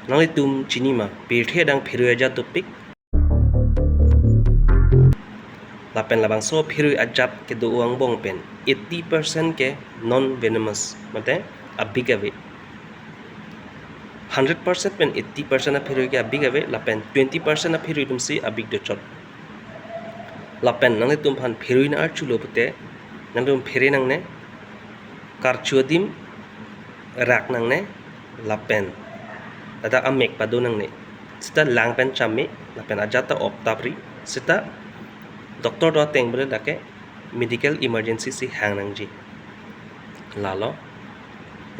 nang tum chini ma pirthe dang phirui aja topik lapen labang so phirui ajap ke do uang bong pen 80% ke non venomous mate abigave 100% pen 80% a phirui ke abigave lapen 20% a phirui tum si abig do chot lapen nang tum phan phirui na chulo pute nang tum phire nang ne karchu dim rak nang ne lapen tata amek padu nang ne sita lang pen chamme lapen ajata optabri sita doktor do teng bole dake medical emergency si hang nang ji lalo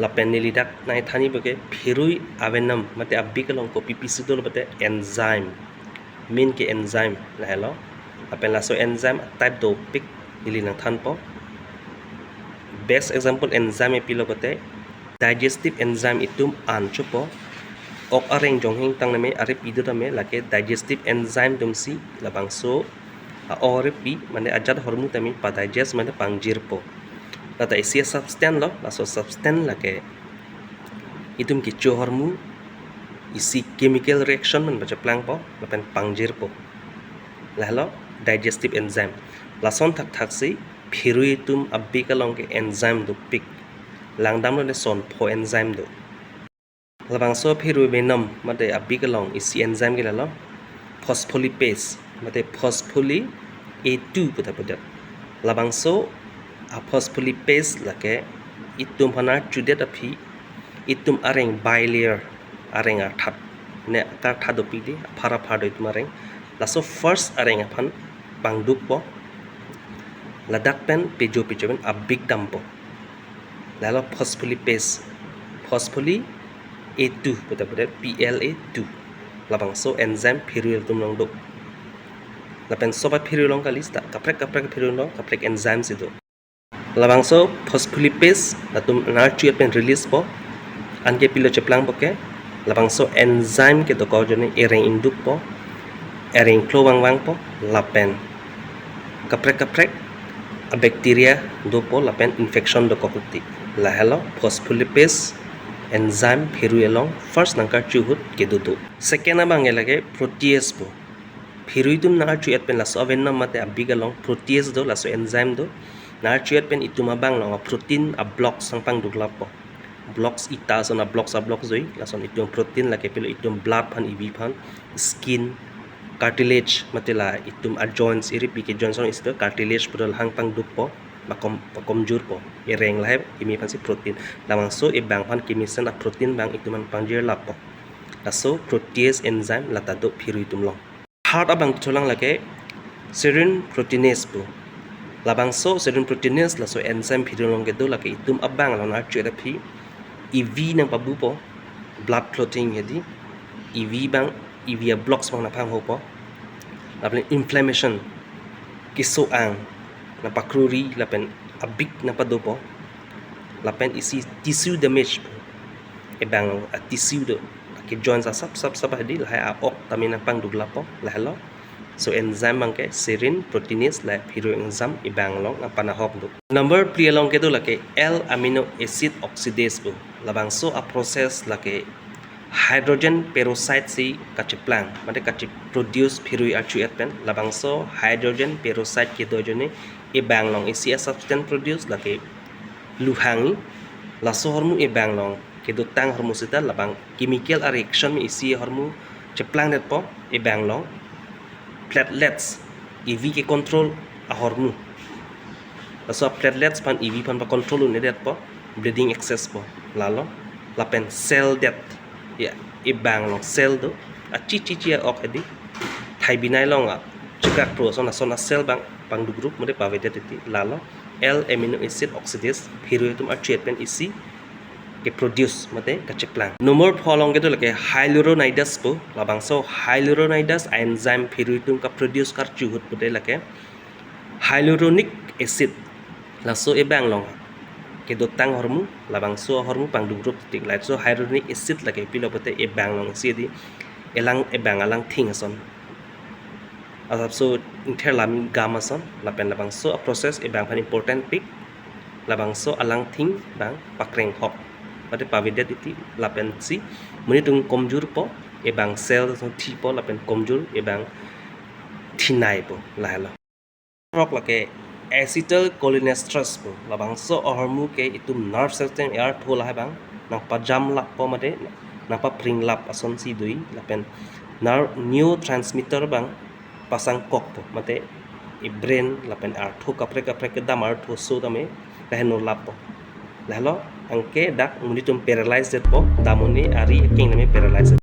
lapen nilidak nai thani boke phirui avenam mate abbi kalong ko ppc dol bate enzyme min ke enzyme la hello lapen laso enzyme type do pik nili nang than po best example enzyme pilo bate digestive enzyme itum an chupo ok areng jonghing tang name are pidu tame lake digestive enzyme dum si labang so ore pi mane ajat hormu tami pa digest mane pangjir po tata isia substance lo laso substance lake itum kichu hormu isi chemical reaction man baca plang po lapen pangjir po lahlo digestive enzyme lason thak thak si phirui tum abbi kalong ke enzyme do pik langdam lo le son pho enzyme do labang so phirui venom mate abbi kalong isi enzyme ke lalo phospholipase mate phospholi A2 puta puta labang so a phospholipase lake itum hana chudet aphi itum areng bilayer areng athat ne ka thadopi di phara phado itum areng laso first areng aphan pangduk po ladak pen pejo pen abig dampo lalo phospholipase phospholi A2 puta puta PLA2 labang so enzyme phirui tum long do lapen soba phirui long kalista kaprek phirui long kaprek enzyme sido labang so phospholipase latum narchu pen release po anke pilo cheplang boke labang so enzyme ke to ko jone ereng induk po ereng klo wang po lapen kaprek a bacteria do po lapen infection do kokuti la hello phospholipase enzyme phirui long first nangkar chuhut ke do second abang elage protease po phirui tum narchu pen laso avenam mate abiga long protease do laso enzyme do narchu pen ituma bang long protein a block sangpang duklap po blocks ita son a blocks zoi lason itum protein lake pelo itum blood phan ev phan skin cartilage matela itum a joints iri pike joints on isto cartilage pudal hangpang dup po bakom jur po ireng lahe imi phan si protein lamang so e bang phan kimisan a protein bang ituman pangjir lap po laso protease enzyme lata do phirui tum long third abang tholang lake serine proteinase po labang so serine proteinase laso enzyme phirui long ke do lake itum abang long na chu phi EV nang pabu po blood clotting yadi EV bang EV blocks bang na phang ho po lapen inflammation kiso ang na pakruri lapen abik na pado po lapen isi tissue damage po e bang a tissue do ke joints sap hadi la a ok tamin na pang dugla po la hello so enzyme bang ke serine proteinase la phirui enzyme e bang long na kanahok do number pri along ke do lake L amino acid oxidase po labang so a process lake hydrogen peroxide si kachiplang mate kachip produce phirui archu pen labang so hydrogen peroxide ke do jone e bang long isi a substance produce lake luhangi laso hormu e bang long ke do tang hormu sita labang chemical reaction mi isi hormu cheplang net po e bang long platelets EV ke control a hormu laso platelets pan EV pan pa control ne det po bleeding excess po lalo lapen cell death ya e bang long cell do a chi ok edi thai binai long a chikak pro sona cell bang pang du group mode pa vedet ti lalo L amino acid oxidase phirui tum a treatment isi ke produce mate kacheplang nomor pholong ke to lake hyaluronidase po labang so hyaluronidase enzyme phirui tum ka produce kar chuhut pude lake hyaluronic acid laso e bang long ke do tang hormu labang so hormu pang du group tik lai so hyaluronic acid lake pilo pote e bang long si di elang e bang alang thing son asap so interlam gamma son lapen labang so a process e bang phan important pic labang so alang thing bang pakreng hok pate pavidet iti lapen si munitung komjur po ebang sel thi po lapen komjur ebang thinai po lahalo rok lake acetylcholinesterase po labang so hormu ke itum nerve system air thola habang nang pajam lap po mate nang pa pring lap ason si dui lapen neurotransmitter bang pasang kok po mate i brain lapen ar tho kapre ke damar tho so tame kaheno lap po lahalo angke dak munitum paralyzed po damoni ari king name paralyzed